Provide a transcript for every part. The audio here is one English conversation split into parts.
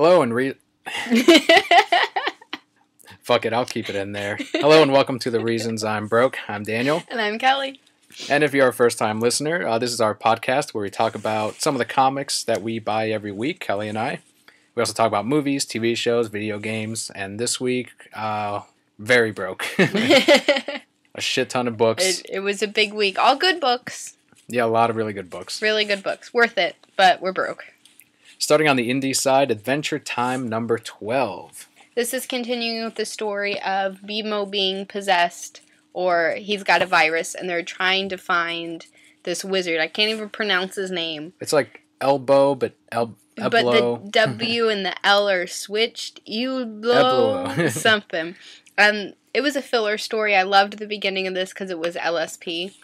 Hello and Fuck it, I'll keep it in there. Hello and welcome to The Reasons I'm Broke. I'm Daniel. And I'm Kelly. And if you're a first-time listener, this is our podcast where we talk about some of the comics that we buy every week, Kelly and I. We also talk about movies, TV shows, video games, and this week, very broke. A shit ton of books. It was a big week. All good books. Yeah, a lot of really good books. Really good books. Worth it, but we're broke. Starting on the indie side, Adventure Time number 12. This is continuing with the story of BMO being possessed, or he's got a virus, and they're trying to find this wizard. I can't even pronounce his name. It's like Elbow, but But the W and the L are switched. Eblo something. It was a filler story. I loved the beginning of this because it was LSP.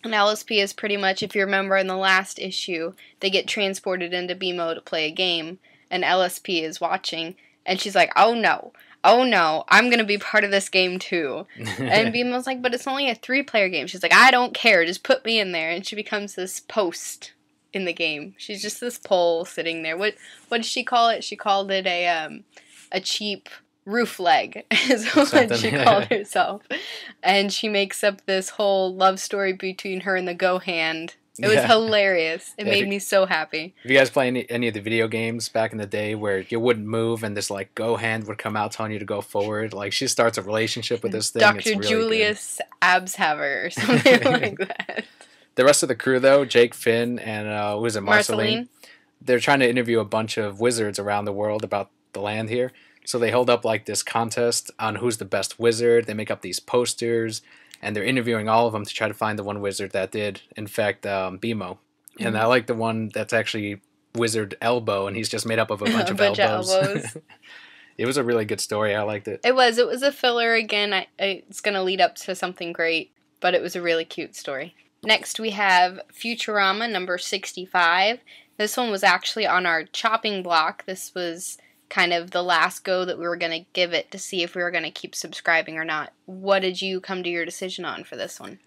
And LSP is pretty much, if you remember in the last issue, they get transported into BMO to play a game, and LSP is watching, and she's like, oh no, I'm going to be part of this game too. And BMO's like, but it's only a 3-player game. She's like, I don't care, just put me in there. And she becomes this post in the game. She's just this pole sitting there. What did she call it? She called it a cheap roof leg is what she called herself. And she makes up this whole love story between her and the Go Hand. It was hilarious. It made me so happy. If you guys play any of the video games back in the day where you wouldn't move and this like Go Hand would come out telling you to go forward, like she starts a relationship with this thing. Dr. Really Julius Abshaver or something like that. The rest of the crew though, Jake, Finn, and who is it, Marceline? They're trying to interview a bunch of wizards around the world about the land here. So they hold up like this contest on who's the best wizard. They make up these posters, and they're interviewing all of them to try to find the one wizard that did infect BMO. And I like the one that's actually Wizard Elbow, and he's just made up of a bunch of elbows. It was a really good story. I liked it. It was a filler again. It's going to lead up to something great, but it was a really cute story. Next we have Futurama number 65. This one was actually on our chopping block. This was kind of the last go that we were going to give it to see if we were going to keep subscribing or not. What did you come to your decision on for this one?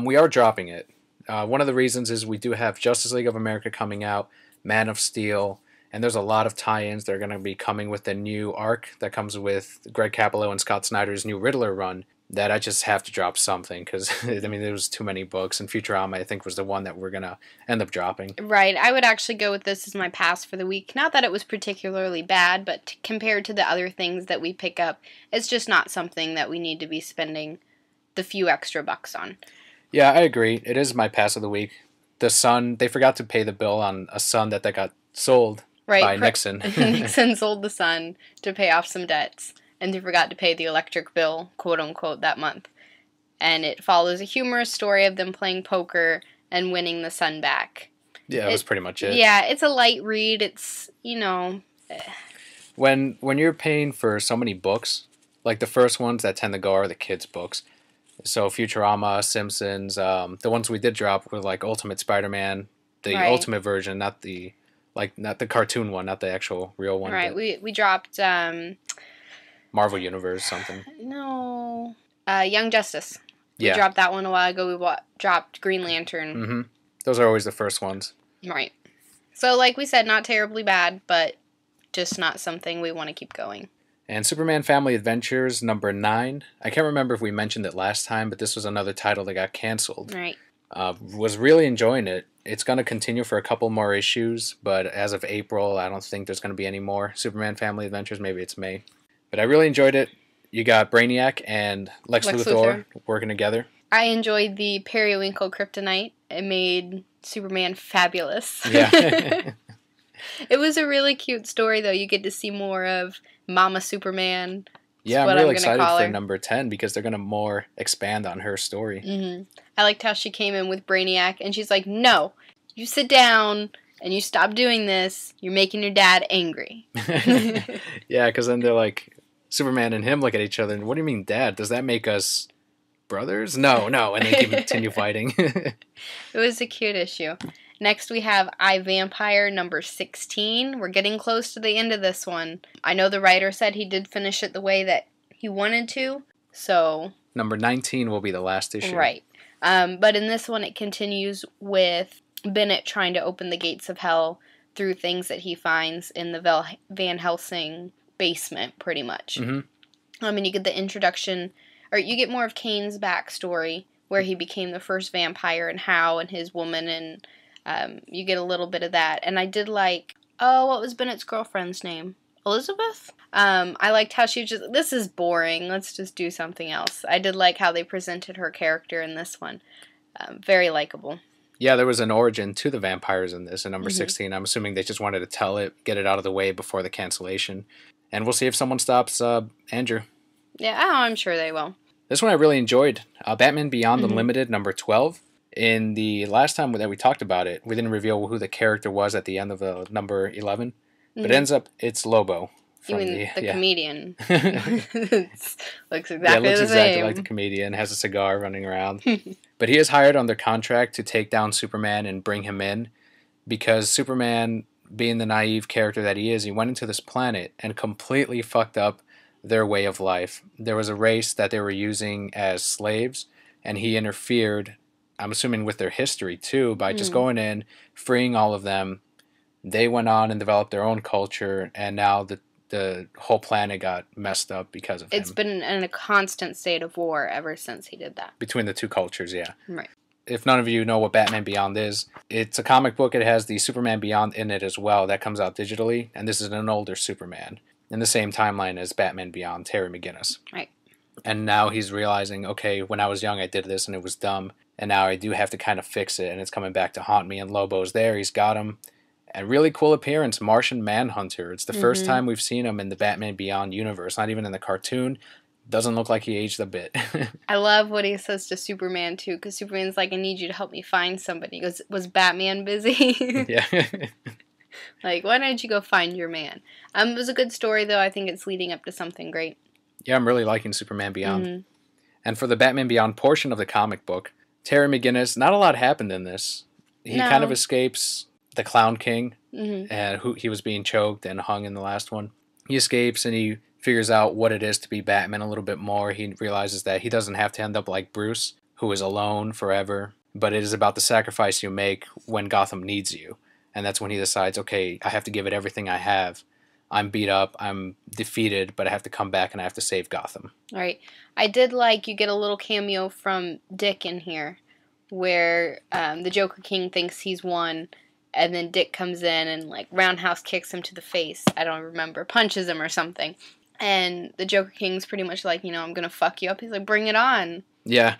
We are dropping it. One of the reasons is we do have Justice League of America coming out, Man of Steel, and there's a lot of tie-ins that are going to be coming with the new arc that comes with Greg Capullo and Scott Snyder's new Riddler run, that I just have to drop something because, I mean, there was too many books, and Futurama, I think, was the one that we're going to end up dropping. Right. I would actually go with this as my pass for the week. Not that it was particularly bad, but compared to the other things that we pick up, it's just not something that we need to be spending the few extra bucks on. Yeah, I agree. It is my pass of the week. The Sun, they forgot to pay the bill on a Sun that got sold by Nixon. Nixon sold the Sun to pay off some debts. And they forgot to pay the electric bill, quote-unquote, that month. And it follows a humorous story of them playing poker and winning the Sun back. Yeah, that was pretty much it. Yeah, it's a light read. It's, you know... When you're paying for so many books, like the first ones that tend to go are the kids' books. So Futurama, Simpsons, the ones we did drop were like Ultimate Spider-Man, the Ultimate version, not the cartoon one, not the actual real one. Right, we dropped... Marvel Universe, something. No. Young Justice. We Yeah. dropped that one a while ago. We dropped Green Lantern. Mm-hmm. Those are always the first ones. Right. So, like we said, not terribly bad, but just not something we want to keep going. And Superman Family Adventures, number 9. I can't remember if we mentioned it last time, but this was another title that got canceled. Right. Was really enjoying it. It's going to continue for a couple more issues, but as of April, I don't think there's going to be any more Superman Family Adventures. Maybe it's May. But I really enjoyed it. You got Brainiac and Lex Luthor working together. I enjoyed the Periwinkle Kryptonite. It made Superman fabulous. Yeah. It was a really cute story, though. You get to see more of Mama Superman. Yeah, I'm really excited for number 10 because they're going to more expand on her story. Mm-hmm. I liked how she came in with Brainiac, and she's like, no, you sit down and you stop doing this. You're making your dad angry. Yeah, because then they're like... Superman and him look at each other and, what do you mean, Dad? Does that make us brothers? No. And they continue fighting. It was a cute issue. Next we have I, Vampire number 16. We're getting close to the end of this one. I know the writer said he did finish it the way that he wanted to, so... Number 19 will be the last issue. Right. But in this one it continues with Bennett trying to open the gates of hell through things that he finds in the Van Helsing basement, pretty much. Mm-hmm. You get the introduction, or you get more of Kane's backstory, where he became the first vampire and how, and his woman, and you get a little bit of that. And I did like, what was Bennett's girlfriend's name? Elizabeth? I liked how she was just, this is boring, let's just do something else. I did like how they presented her character in this one. Very likable. Yeah, there was an origin to the vampires in this, in number 16. I'm assuming they just wanted to tell it, get it out of the way before the cancellation. And we'll see if someone stops Andrew. Yeah, I'm sure they will. This one I really enjoyed. Batman Beyond Unlimited, number 12. In the last time that we talked about it, we didn't reveal who the character was at the end of number 11. But it ends up, it's Lobo. You mean the comedian. Looks exactly looks the exactly same. like the comedian, has a cigar running around. But he is hired under contract to take down Superman and bring him in, because Superman, being the naive character that he is, he went into this planet and completely fucked up their way of life. There was a race that they were using as slaves, and he interfered, I'm assuming with their history too, by just going in, freeing all of them. They went on and developed their own culture, and now the whole planet got messed up because of him. It's been in a constant state of war ever since he did that. Between the two cultures, yeah. Right. If none of you know what Batman Beyond is, it's a comic book. It has the Superman Beyond in it as well. That comes out digitally, and this is an older Superman in the same timeline as Batman Beyond, Terry McGinnis. Right. And now he's realizing, okay, when I was young I did this and it was dumb, and now I do have to kind of fix it, and it's coming back to haunt me, and Lobo's there. He's got him. And really cool appearance, Martian Manhunter. It's the first time we've seen him in the Batman Beyond universe, not even in the cartoon. Doesn't look like he aged a bit. I love what he says to Superman, too, because Superman's like, I need you to help me find somebody. He goes, was Batman busy? Yeah. Like, why don't you go find your man? It was a good story, though. I think it's leading up to something great. Yeah, I'm really liking Superman Beyond. And for the Batman Beyond portion of the comic book, Terry McGinnis, not a lot happened in this. He kind of escapes the Clown King, and who he was being choked and hung in the last one. He escapes and he figures out what it is to be Batman a little bit more. He realizes that he doesn't have to end up like Bruce, who is alone forever, but it is about the sacrifice you make when Gotham needs you. And that's when he decides, okay, I have to give it everything I have. I'm beat up, I'm defeated, but I have to come back and I have to save Gotham. All right. I did like, you get a little cameo from Dick in here, where the Joker King thinks he's won, and then Dick comes in and, like, roundhouse kicks him to the face. I don't remember. Punches him or something. And the Joker King's pretty much like, I'm going to fuck you up. He's like, bring it on. Yeah.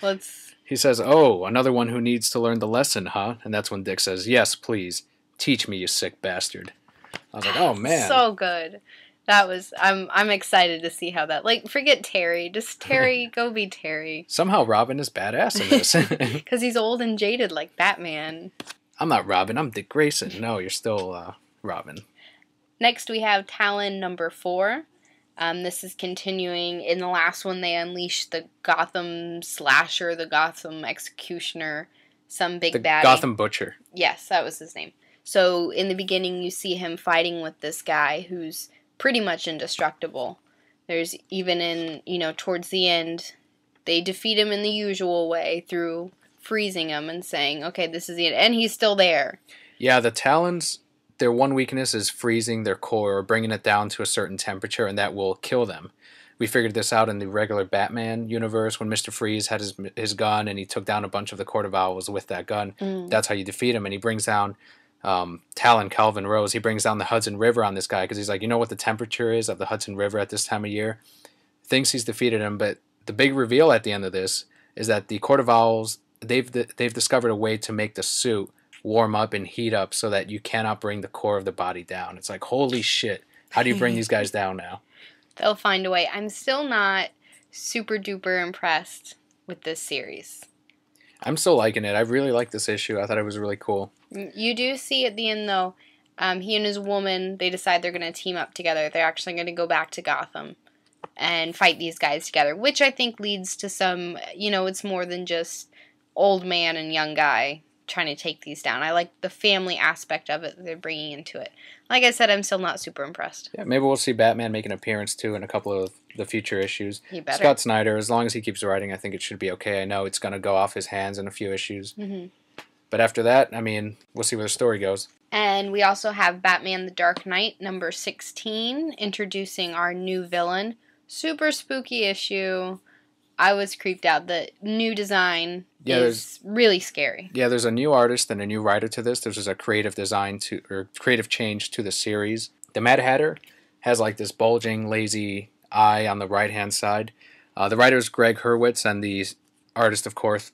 He says, oh, another one who needs to learn the lesson, huh? And that's when Dick says, yes, please. Teach me, you sick bastard. I was like, oh, man. So good. That was, I'm excited to see how that, like, forget Terry. Just Terry, go be Terry. Somehow Robin is badass in this. Because he's old and jaded like Batman. I'm not Robin, I'm Dick Grayson. No, you're still Robin. Next we have Talon number 4. This is continuing. In the last one they unleashed the Gotham Slasher, the Gotham Executioner, some big baddie. Gotham Butcher. Yes, that was his name. So in the beginning you see him fighting with this guy who's pretty much indestructible. There's even in, towards the end, they defeat him in the usual way through freezing him and saying, okay, this is the end. And he's still there. Yeah, the Talons, their one weakness is freezing their core or bringing it down to a certain temperature, and that will kill them. We figured this out in the regular Batman universe when Mr. Freeze had his gun and he took down a bunch of the Court of Owls with that gun. That's how you defeat him. And he brings down Talon Calvin Rose. He brings down the Hudson River on this guy because he's like, you know what the temperature is of the Hudson River at this time of year? Thinks he's defeated him, but the big reveal at the end of this is that the Court of Owls, they've discovered a way to make the suit warm up and heat up so that you cannot bring the core of the body down. It's like, holy shit, how do you bring these guys down now? They'll find a way. I'm still not super duper impressed with this series. I'm still liking it. I really like this issue. I thought it was really cool. You do see at the end, though, he and his woman, they decide they're going to team up together. They're actually going to go back to Gotham and fight these guys together, which I think leads to some, it's more than just old man and young guy trying to take these down. I like the family aspect of it that they're bringing into it. Like I said, I'm still not super impressed. Yeah, maybe we'll see Batman make an appearance, too, in a couple of the future issues. He better. Scott Snyder, as long as he keeps writing, I think it should be okay. I know it's going to go off his hands in a few issues. But after that, we'll see where the story goes. And we also have Batman the Dark Knight, number 16, introducing our new villain. Super spooky issue. I was creeped out. The new design is really scary. Yeah, there's a new artist and a new writer to this. There's just a creative creative change to the series. The Mad Hatter has like this bulging, lazy eye on the right-hand side. The writer is Greg Hurwitz, and the artist, of course,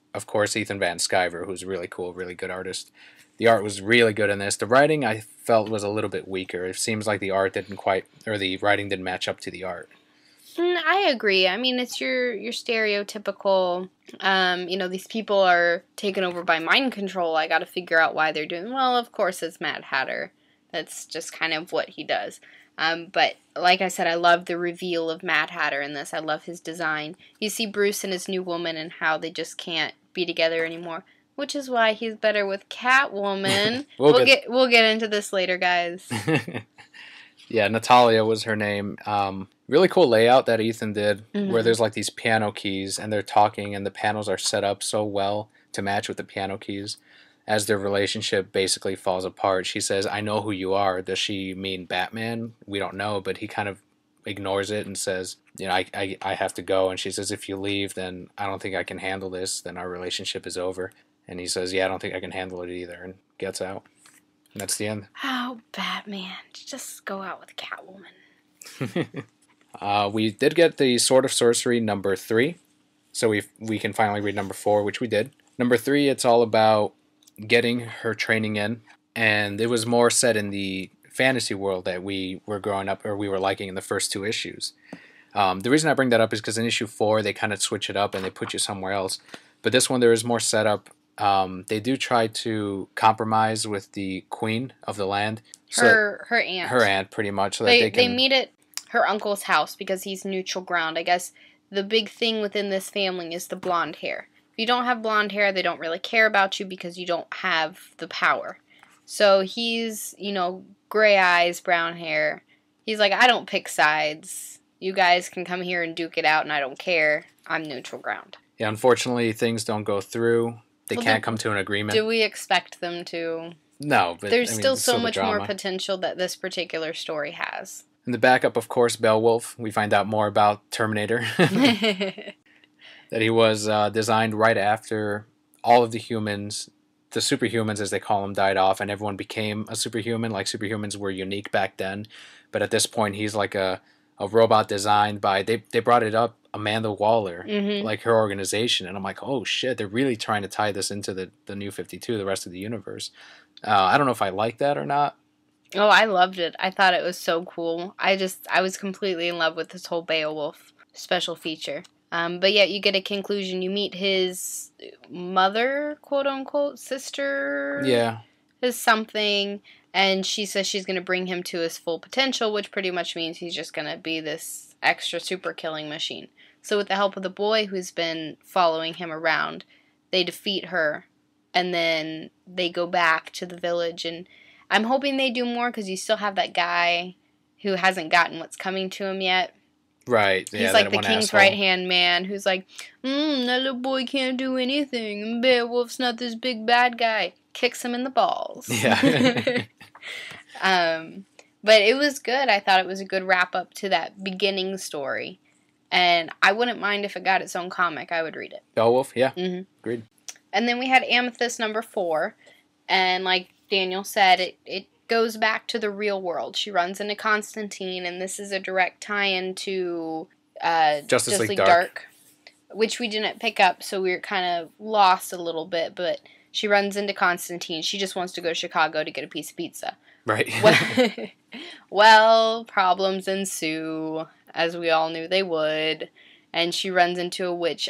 Ethan Van Sciver, who's really cool, really good artist. The art was really good in this. The writing I felt was a little bit weaker. It seems like the writing didn't match up to the art. I agree. I mean, it's your stereotypical, these people are taken over by mind control. I got to figure out why they're doing. Well, of course, it's Mad Hatter. That's just kind of what he does. But like I said, I love the reveal of Mad Hatter in this. I love his design. You see Bruce and his new woman and how they just can't be together anymore, which is why he's better with Catwoman. we'll get into this later, guys. Yeah, Natalia was her name. Really cool layout that Ethan did, where there's like these piano keys and they're talking and the panels are set up so well to match with the piano keys. As their relationship basically falls apart, she says, "I know who you are." Does she mean Batman? We don't know, but he kind of ignores it and says, I have to go. And she says, "If you leave, then I don't think I can handle this. Then our relationship is over." And he says, "Yeah, I don't think I can handle it either," and gets out. And that's the end. Oh, Batman. Just go out with Catwoman. We did get the Sword of Sorcery number 3. So we can finally read number 4, which we did. Number 3, it's all about getting her training in. And it was more set in the fantasy world that we were growing up, or we were liking in the first 2 issues. The reason I bring that up is because in issue 4, they kind of switch it up and they put you somewhere else. But this one, there is more setup. They do try to compromise with the queen of the land. Her aunt. Her aunt, pretty much. So they meet at her uncle's house because he's neutral ground. I guess the big thing within this family is the blonde hair. If you don't have blonde hair, they don't really care about you because you don't have the power. So he's, gray eyes, brown hair. He's like, I don't pick sides. You guys can come here and duke it out, and I don't care. I'm neutral ground. Yeah, unfortunately, things don't go through. They can't come to an agreement. Do we expect them to? No, but there's still so much more potential that this particular story has. In the backup, of course, Beowulf. We find out more about Terminator. That he was designed right after all of the humans, the superhumans as they call them, died off, and everyone became a superhuman. Like, superhumans were unique back then. But at this point, he's like a robot designed by, they brought it up, Amanda Waller, like her organization. And I'm like, oh shit, they're really trying to tie this into the New 52, the rest of the universe. I don't know if I like that or not. Oh, I loved it. I thought it was so cool. I was completely in love with this whole Beowulf special feature. But yeah, you get a conclusion. You meet his mother, quote unquote, sister. Yeah. Is something. And she says she's going to bring him to his full potential, which pretty much means he's just going to be this extra super killing machine. So with the help of the boy who's been following him around, they defeat her. And then they go back to the village. And I'm hoping they do more because you still have that guy who hasn't gotten what's coming to him yet. Right. Yeah, he's like the king's right-hand man who's like, that little boy can't do anything. And Beowulf's not this big bad guy. Kicks him in the balls. Yeah. But it was good. I thought it was a good wrap-up to that beginning story. And I wouldn't mind if it got its own comic. I would read it. Beowulf, yeah. Agreed. And then we had Amethyst number 4. And like Daniel said, it goes back to the real world. She runs into Constantine, and this is a direct tie-in to Justice League Dark, which we didn't pick up, so we were kind of lost a little bit, but she runs into Constantine. She just wants to go to Chicago to get a piece of pizza. Right. Well, problems ensue, as we all knew they would, and she runs into a witch.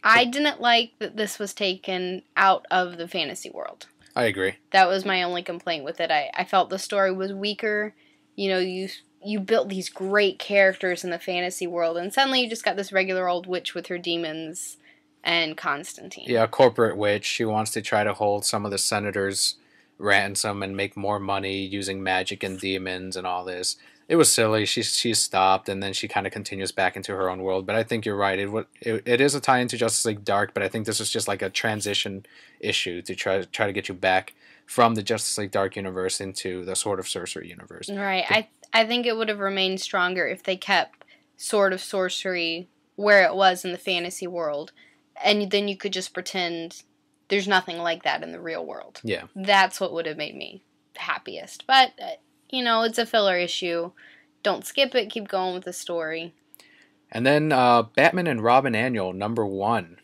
I didn't like that this was taken out of the fantasy world. I agree. That was my only complaint with it. I felt the story was weaker. You built these great characters in the fantasy world, and suddenly you just got this regular old witch with her demons and Constantine. Yeah, a corporate witch. She wants to try to hold some of the senators ransom and make more money using magic and demons and all this. It was silly. She stopped, and then she kind of continues back into her own world. But I think you're right. It is a tie into Justice League Dark, but I think this is just like a transition issue to try to get you back from the Justice League Dark Universe into the Sword of Sorcery universe. Right. I think it would have remained stronger if they kept Sword of Sorcery where it was in the fantasy world, and then you could just pretend there's nothing like that in the real world. Yeah. That's what would have made me happiest. But, it's a filler issue. Don't skip it. Keep going with the story. And then Batman and Robin Annual, #1.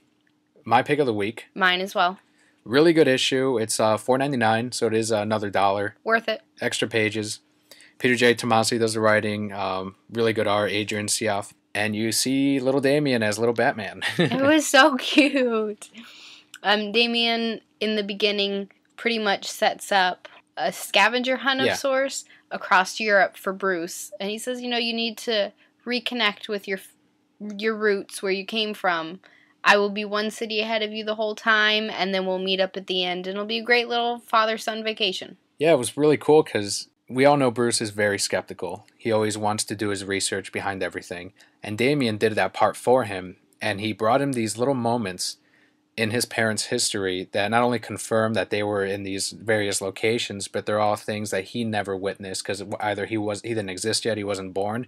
My pick of the week. Mine as well. Really good issue. It's $4.99, so it is another $1. Worth it. Extra pages. Peter J. Tomasi does the writing. Really good art. Adrian Siaf. And you see little Damian as little Batman. It was so cute. Damian, in the beginning, pretty much sets up a scavenger hunt of sorts across Europe for Bruce. And he says, you need to reconnect with your roots, where you came from. I will be one city ahead of you the whole time, and then we'll meet up at the end, and it'll be a great little father-son vacation. Yeah, it was really cool because we all know Bruce is very skeptical. He always wants to do his research behind everything. And Damian did that part for him, and he brought him these little moments in his parents' history that not only confirm that they were in these various locations, but they're all things that he never witnessed because either he didn't exist yet, he wasn't born,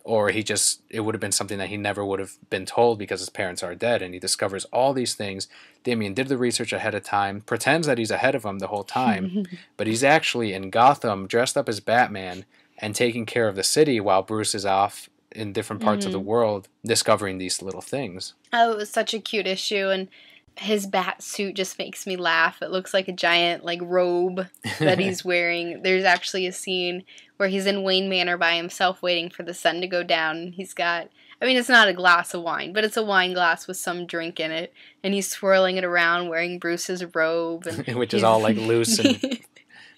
or it would have been something that he never would have been told because his parents are dead, and he discovers all these things. Damian did the research ahead of time, pretends that he's ahead of him the whole time, but he's actually in Gotham, dressed up as Batman, and taking care of the city while Bruce is off in different parts of the world, discovering these little things. Oh, it was such a cute issue, and his bat suit just makes me laugh. It looks like a giant, robe that he's wearing. There's actually a scene where he's in Wayne Manor by himself waiting for the sun to go down. He's got, it's not a glass of wine, but it's a wine glass with some drink in it, and he's swirling it around wearing Bruce's robe. And which is all, loose and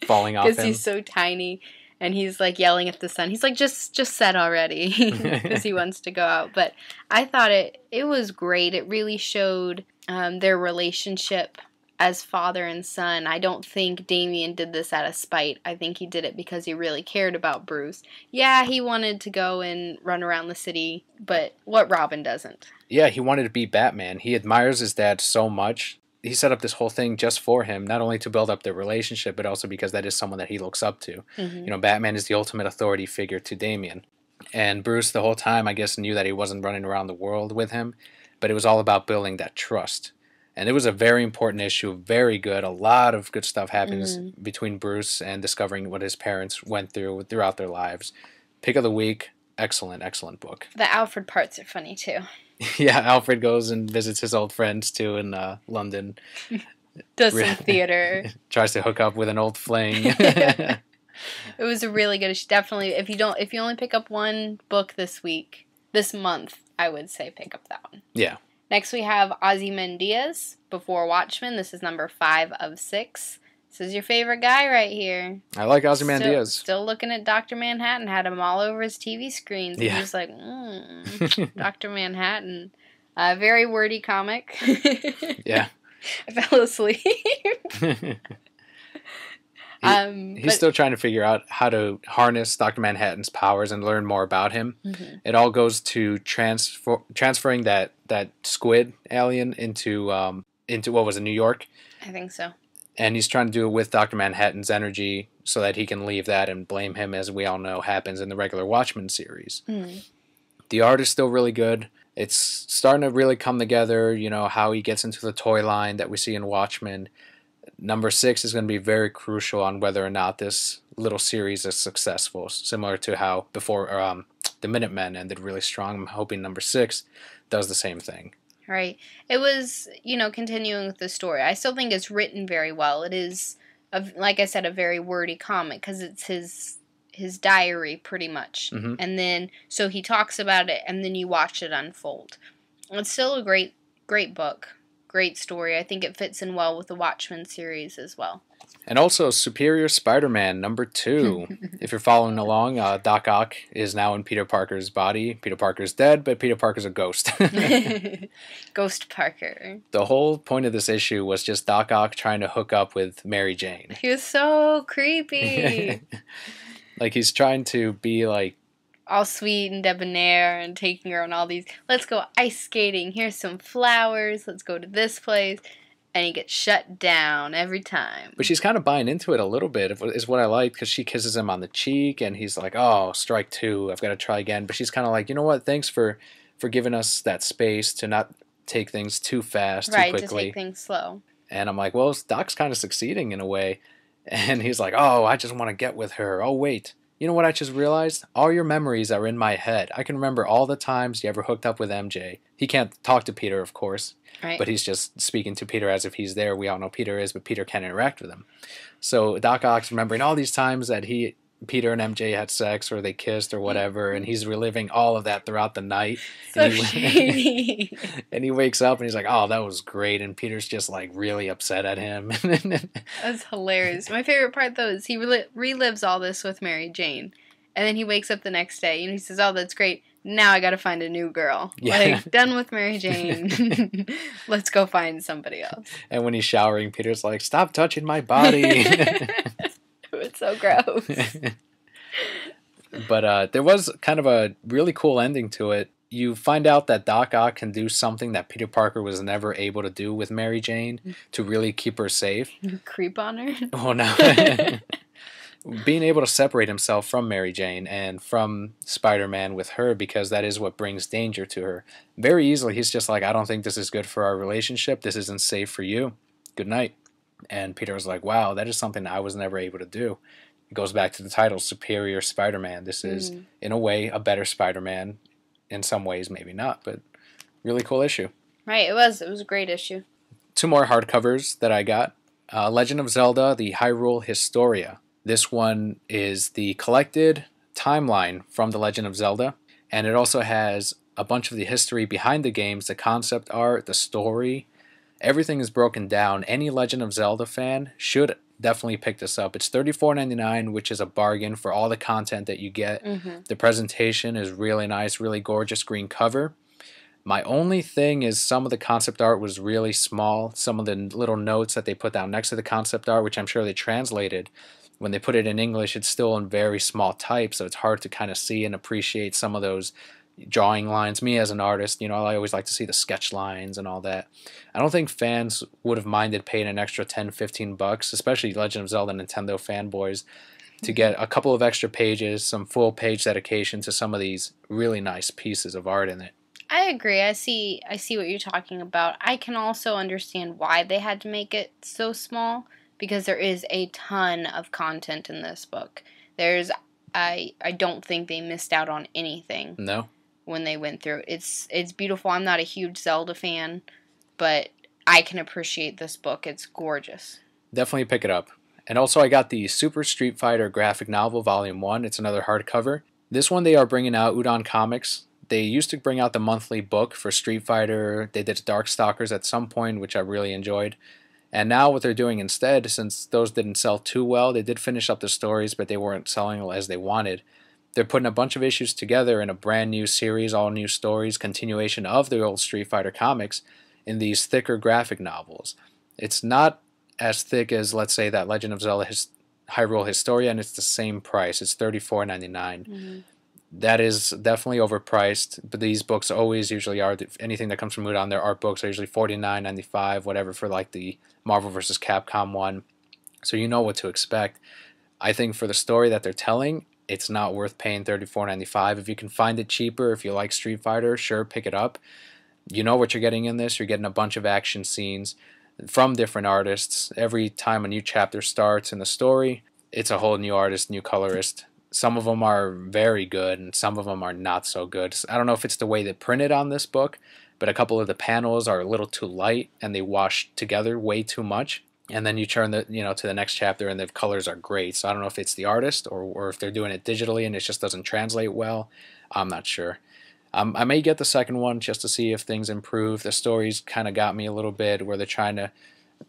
falling off him. Because he's so tiny, and he's, yelling at the sun. He's like, just set already, because he wants to go out. But I thought it was great. It really showed their relationship as father and son. I don't think Damian did this out of spite. I think he did it because he really cared about Bruce. Yeah, he wanted to go and run around the city, but what Robin doesn't? Yeah, he wanted to be Batman. He admires his dad so much. He set up this whole thing just for him, not only to build up their relationship, but also because that is someone that he looks up to. Mm-hmm. Batman is the ultimate authority figure to Damian. And Bruce, the whole time, I guess, knew that he wasn't running around the world with him, but it was all about building that trust. And it was a very important issue, very good. A lot of good stuff happens between Bruce and discovering what his parents went through throughout their lives. Pick of the week, excellent, excellent book. The Alfred parts are funny, too. Yeah, Alfred goes and visits his old friends, too, in London. Does some theater. Tries to hook up with an old fling. It was a really good issue. Definitely, if you only pick up one book this month, I would say pick up that one. Yeah. Next we have Ozymandias before Watchmen. This is number 5 of 6. This is your favorite guy right here. I like Ozymandias. Still looking at Dr. Manhattan. Had him all over his TV screens. Yeah. He was like, Dr. Manhattan. Very wordy comic. Yeah. I fell asleep. He's still trying to figure out how to harness Dr. Manhattan's powers and learn more about him. Mm-hmm. It all goes to transferring that squid alien into what was it, New York? I think so. And he's trying to do it with Dr. Manhattan's energy so that he can leave that and blame him, as we all know happens in the regular Watchmen series. Mm. The art is still really good. It's starting to really come together, how he gets into the toy line that we see in Watchmen. Number 6 is going to be very crucial on whether or not this little series is successful, similar to how before the Minutemen ended really strong. I'm hoping number 6 does the same thing. Right. It was, continuing with the story. I still think it's written very well. It is, like I said, a very wordy comic because it's his diary pretty much. Mm-hmm. And then, so he talks about it and then you watch it unfold. It's still a great, great book. Great story. I think it fits in well with the Watchmen series as well. And also Superior Spider-Man number 2. If you're following along, Doc Ock is now in Peter Parker's body. Peter Parker's dead, but Peter Parker's a ghost. Ghost Parker. The whole point of this issue was just Doc Ock trying to hook up with Mary Jane. He was so creepy. He's trying to be all sweet and debonair and taking her on all these, let's go ice skating, here's some flowers, let's go to this place. And he gets shut down every time. But she's kind of buying into it a little bit, is what I like, because she kisses him on the cheek, and he's like, oh, strike two, I've got to try again. But she's kind of like, you know what, thanks for giving us that space to not take things too fast, too quickly. Right, to take things slow. And I'm like, well, Doc's kind of succeeding in a way. And he's like, oh, I just want to get with her. Oh, wait. You know what I just realized? All your memories are in my head. I can remember all the times you ever hooked up with MJ. He can't talk to Peter, of course. Right. But he's just speaking to Peter as if he's there. We all know Peter is, but Peter can't interact with him. So Doc Ock's remembering all these times that Peter and MJ had sex or they kissed or whatever, and he's reliving all of that throughout the night. So shady. And he wakes up and he's like, oh, that was great. And Peter's just like really upset at him. That's hilarious. My favorite part, though, is he relives all this with Mary Jane. And then he wakes up the next day and he says, oh, that's great. Now I got to find a new girl. Yeah. Like, done with Mary Jane. Let's go find somebody else. And when he's showering, Peter's like, stop touching my body. It's so gross. But there was kind of a really cool ending to it. You find out that Doc Ock can do something that Peter Parker was never able to do with Mary Jane to really keep her safe. Creep on her? Oh, no. Being able to separate himself from Mary Jane and from Spider-Man with her, because that is what brings danger to her. Very easily, he's just like, I don't think this is good for our relationship. This isn't safe for you. Good night. And Peter was like, wow, that is something I was never able to do. It goes back to the title, Superior Spider-Man. This is, in a way, a better Spider-Man. In some ways, maybe not, but really cool issue. Right, it was. It was a great issue. 2 more hardcovers that I got. Legend of Zelda, the Hyrule Historia. This one is the collected timeline from The Legend of Zelda, and it also has a bunch of the history behind the games, the concept art, the story. Everything is broken down. Any Legend of Zelda fan should definitely pick this up. It's $34.99, which is a bargain for all the content that you get. The presentation is really nice, really gorgeous green cover. My only thing is some of the concept art was really small. Some of the little notes that they put down next to the concept art, which I'm sure they translated, when they put it in English, it's still in very small type, so it's hard to kind of see and appreciate some of those drawing lines. Me as an artist, I always like to see the sketch lines and all that. I don't think fans would have minded paying an extra $10-15, especially Legend of Zelda Nintendo fanboys, to get a couple of extra pages, some full page dedication to some of these really nice pieces of art in it. I agree. I see what you're talking about. I can also understand why they had to make it so small, because there is a ton of content in this book. I don't think they missed out on anything. No. When they went through. It's beautiful. I'm not a huge Zelda fan, but I can appreciate this book. It's gorgeous. Definitely pick it up. And also I got the Super Street Fighter graphic novel Volume 1. It's another hardcover. This one they are bringing out Udon Comics. They used to bring out the monthly book for Street Fighter. They did Darkstalkers at some point, which I really enjoyed. And now what they're doing instead, since those didn't sell too well, they did finish up the stories, but they weren't selling as they wanted. They're putting a bunch of issues together in a brand new series, all new stories, continuation of the old Street Fighter comics in these thicker graphic novels. It's not as thick as, let's say, that Legend of Zelda Hyrule Historia, and it's the same price. It's $34.99. That is definitely overpriced, but these books always usually are. Anything that comes from Udon, their art books are usually $49.95, whatever, for like the Marvel vs. Capcom one. So you know what to expect. I think for the story that they're telling, it's not worth paying $34.95. If you can find it cheaper, if you like Street Fighter, sure, pick it up. You know what you're getting in this. You're getting a bunch of action scenes from different artists. Every time a new chapter starts in the story, it's a whole new artist, new colorist. Some of them are very good, and some of them are not so good. I don't know if it's the way they printed on this book, but a couple of the panels are a little too light, and they wash together way too much. And then you turn to the next chapter, and the colors are great. So I don't know if it's the artist or if they're doing it digitally and it just doesn't translate well. I'm not sure. I may get the second one just to see if things improve. The story's kind of got me a little bit where they're trying to.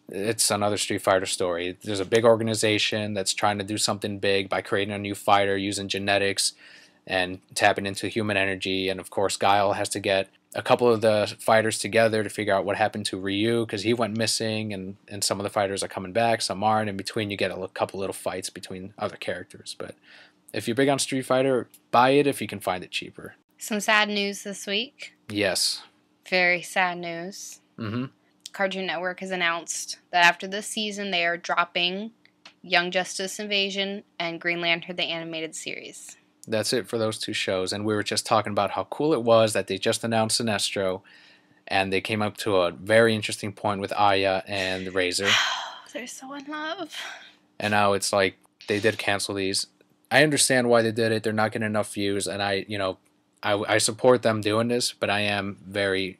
It's another Street Fighter story. There's a big organization that's trying to do something big by creating a new fighter using genetics and tapping into human energy. And of course, Guile has to get a couple of the fighters together to figure out what happened to Ryu, because he went missing, and some of the fighters are coming back, some aren't. In between, you get a couple little fights between other characters. But if you're big on Street Fighter, buy it if you can find it cheaper. Some sad news this week. Yes. Very sad news. Cartoon Network has announced that after this season, they are dropping Young Justice Invasion and Green Lantern, the animated series. That's it for those two shows. And we were just talking about how cool it was that they just announced Sinestro, and they came up to a very interesting point with Aya and Razor. They're so in love. And now it's like they did cancel these. I understand why they did it. They're not getting enough views, and I support them doing this, but I am very,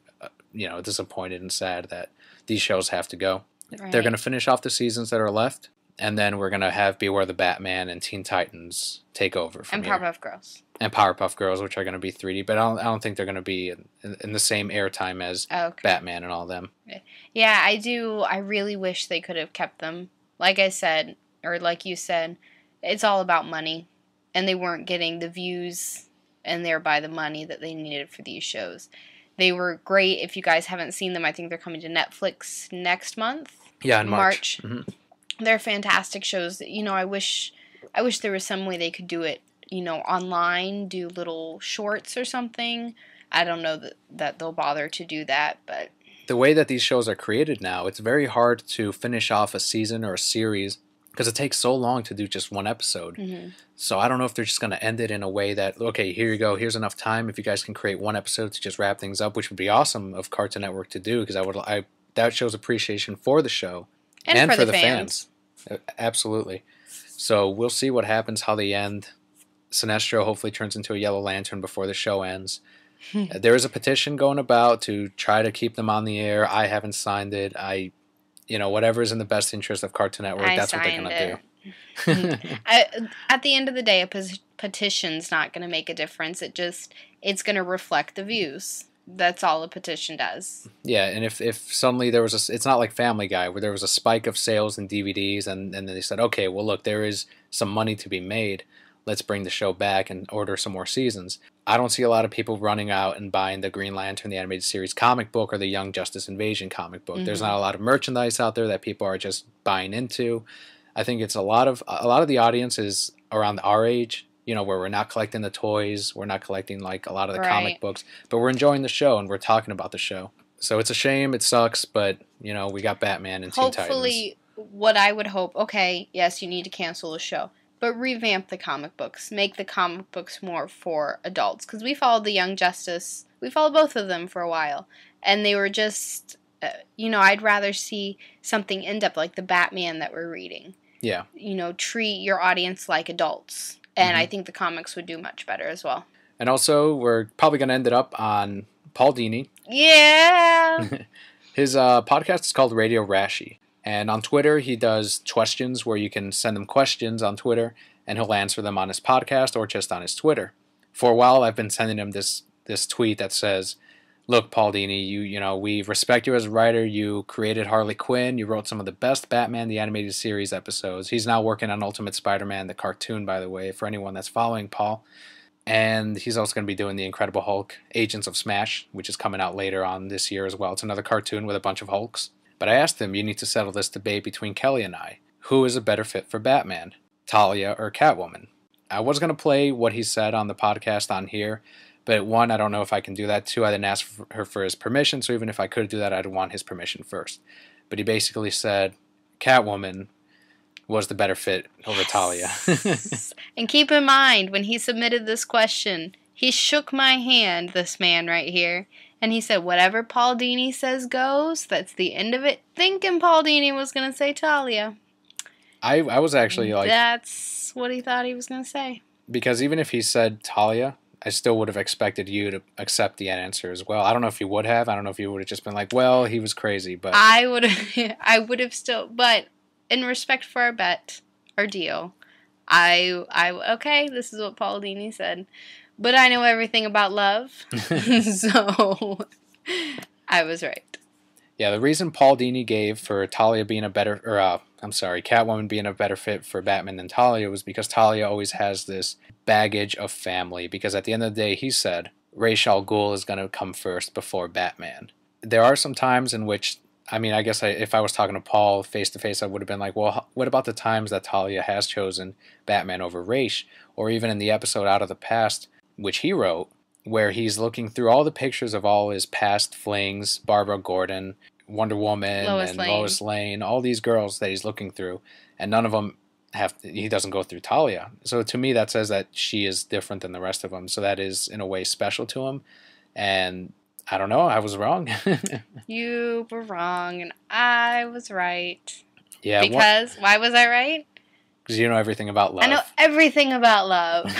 disappointed and sad that these shows have to go. Right. They're going to finish off the seasons that are left, and then we're going to have Beware the Batman and Teen Titans take over from here. And Powerpuff Girls. And Powerpuff Girls, which are going to be 3D, but I don't think they're going to be in the same airtime as Batman and all them. Yeah, I do. I really wish they could have kept them. Like I said, or like you said, it's all about money, and they weren't getting the views and thereby the money that they needed for these shows. They were great. If you guys haven't seen them, I think they're coming to Netflix next month. Yeah, in March. Mm-hmm. They're fantastic shows. I wish there was some way they could do it, online, do little shorts or something. I don't know that they'll bother to do that, but the way that these shows are created now, it's very hard to finish off a season or a series because it takes so long to do just one episode. Mm-hmm. So I don't know if they're just going to end it in a way that, okay, here you go, here's enough time. If you guys can create one episode to just wrap things up, which would be awesome of Cartoon Network to do, because that shows appreciation for the show and for the fans. Absolutely. So we'll see what happens, how they end. Sinestro hopefully turns into a Yellow Lantern before the show ends. There is a petition going about to try to keep them on the air. I haven't signed it. Whatever is in the best interest of Cartoon Network, that's what they're going to do. At the end of the day, a petition's not going to make a difference. It's going to reflect the views. That's all a petition does. Yeah, and if suddenly there was it's not like Family Guy where there was a spike of sales in DVDs and then they said, okay, well look, there is some money to be made. Let's bring the show back and order some more seasons. I don't see a lot of people running out and buying the Green Lantern, the animated series comic book, or the Young Justice Invasion comic book. Mm-hmm. There's not a lot of merchandise out there that people are just buying into. I think it's a lot of the audience is around our age, where we're not collecting the toys, we're not collecting like a lot of the comic books, but we're enjoying the show and we're talking about the show. So it's a shame, it sucks, but we got Batman and Teen Titans. Hopefully, what I would hope, okay, yes, you need to cancel the show, but revamp the comic books. Make the comic books more for adults. Because we followed the Young Justice. We followed both of them for a while. And they were just, I'd rather see something in-depth like the Batman that we're reading. Yeah. Treat your audience like adults. And I think the comics would do much better as well. And also, we're probably going to end it up on Paul Dini. Yeah! His podcast is called Radio Rashi. And on Twitter, he does questions where you can send him questions on Twitter, and he'll answer them on his podcast or just on his Twitter. For a while, I've been sending him this tweet that says, look, Paul Dini, we respect you as a writer. You created Harley Quinn. You wrote some of the best Batman, the animated series episodes. He's now working on Ultimate Spider-Man, the cartoon, by the way, for anyone that's following Paul. And he's also going to be doing the Incredible Hulk, Agents of Smash, which is coming out later on this year as well. It's another cartoon with a bunch of Hulks. But I asked him, you need to settle this debate between Kelli and I. Who is a better fit for Batman, Talia or Catwoman? I was going to play what he said on the podcast on here, but one, I don't know if I can do that. Two, I didn't ask her for his permission, so even if I could do that, I'd want his permission first. But he basically said Catwoman was the better fit over Talia. And keep in mind, when he submitted this question, he shook my hand, this man right here. And he said, whatever Paul Dini says goes. That's the end of it. Thinking Paul Dini was going to say Talia. I was actually like... That's what he thought he was going to say. Because even if he said Talia, I still would have expected you to accept the answer as well. I don't know if you would have. I don't know if you would have just been like, well, he was crazy. But I would have still... But in respect for our bet, our deal, okay, this is what Paul Dini said. But I know everything about love, so I was right. Yeah, the reason Paul Dini gave for Talia being Catwoman being a better fit for Batman than Talia was because Talia always has this baggage of family. Because at the end of the day, he said, Ra's al Ghul is going to come first before Batman. There are some times in which, I guess if I was talking to Paul face to face, I would have been like, well, what about the times that Talia has chosen Batman over Ra's? Or even in the episode Out of the Past, which he wrote, where he's looking through all the pictures of all his past flings, Barbara Gordon, Wonder Woman and Lois Lane, all these girls that he's looking through, and none of them he doesn't go through Talia. So to me, that says that she is different than the rest of them. So that is in a way special to him. And I don't know, I was wrong. You were wrong, and I was right. Yeah. Because why was I right? Because you know everything about love. I know everything about love.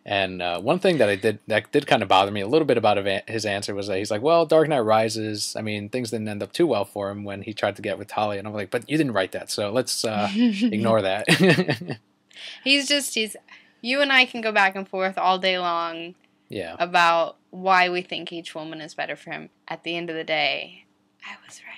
And one thing that did kind of bother me a little bit about his answer was that he's like, well, Dark Knight Rises, I mean, things didn't end up too well for him when he tried to get with Talia. And I'm like, but you didn't write that, so let's ignore that. You and I can go back and forth all day long about why we think each woman is better for him. At the end of the day, I was right.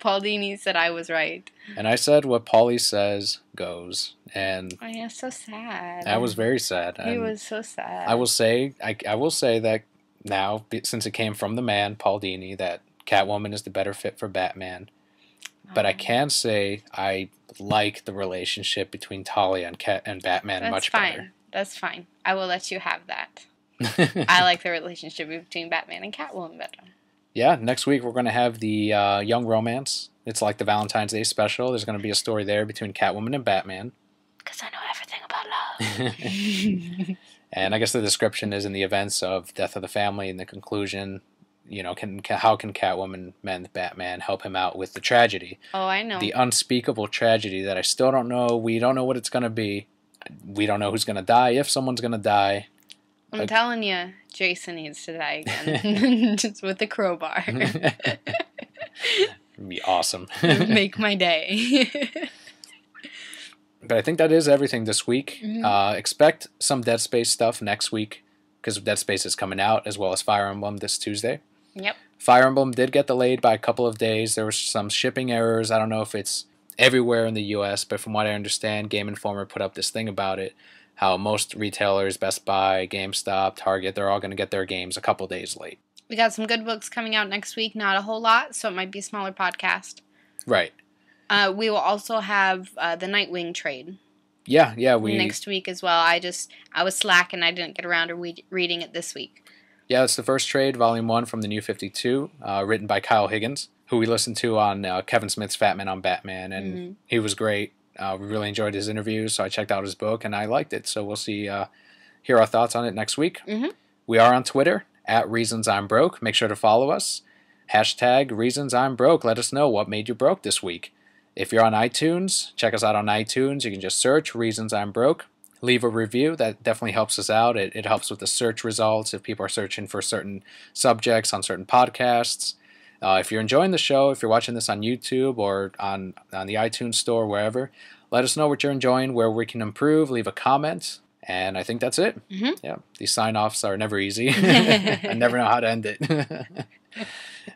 Paul Dini said I was right. And I said what Paulie says goes. And yeah, so sad. That was very sad. He was so sad. I will say that now, since it came from the man, Paul Dini, that Catwoman is the better fit for Batman. But I can say I like the relationship between Talia and Batman much better. That's fine. I will let you have that. I like the relationship between Batman and Catwoman better. Yeah, next week we're going to have the Young Romance. It's like the Valentine's Day special. There's going to be a story there between Catwoman and Batman. Because I know everything about love. And I guess the description is in the events of Death of the Family and the conclusion, how can Catwoman mend Batman, help him out with the tragedy? Oh, I know. The unspeakable tragedy that I still don't know. We don't know what it's going to be. We don't know who's going to die, if someone's going to die. I'm telling you, Jason needs to die again. Just with the crowbar. It'd be awesome. Make my day. But I think that is everything this week. Mm-hmm. Expect some Dead Space stuff next week, because Dead Space is coming out, as well as Fire Emblem this Tuesday. Yep. Fire Emblem did get delayed by a couple of days. There were some shipping errors. I don't know if it's everywhere in the U.S., but from what I understand, Game Informer put up this thing about it. How most retailers, Best Buy, GameStop, Target, they're all going to get their games a couple days late. We got some good books coming out next week. Not a whole lot, so it might be a smaller podcast. Right. We will also have the Nightwing trade. Yeah. Next week as well. I was slacking. I didn't get around to reading it this week. Yeah, it's the first trade, Volume 1 from the New 52, written by Kyle Higgins, who we listened to on Kevin Smith's Fat Man on Batman, and he was great. We really enjoyed his interviews, so I checked out his book, and I liked it. So we'll hear our thoughts on it next week. Mm-hmm. We are on Twitter, @ReasonsI'mBroke. Make sure to follow us. #ReasonsI'mBroke. Let us know what made you broke this week. If you're on iTunes, check us out on iTunes. You can just search Reasons I'm Broke. Leave a review. That definitely helps us out. It helps with the search results if people are searching for certain subjects on certain podcasts. If you're enjoying the show, if you're watching this on YouTube or on the iTunes store, wherever, let us know what you're enjoying, where we can improve, leave a comment, and I think that's it. Mm-hmm. Yeah, these sign-offs are never easy. I never know how to end it.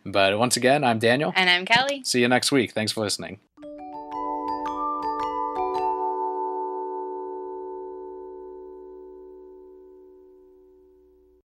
But once again, I'm Daniel. And I'm Kelli. See you next week. Thanks for listening.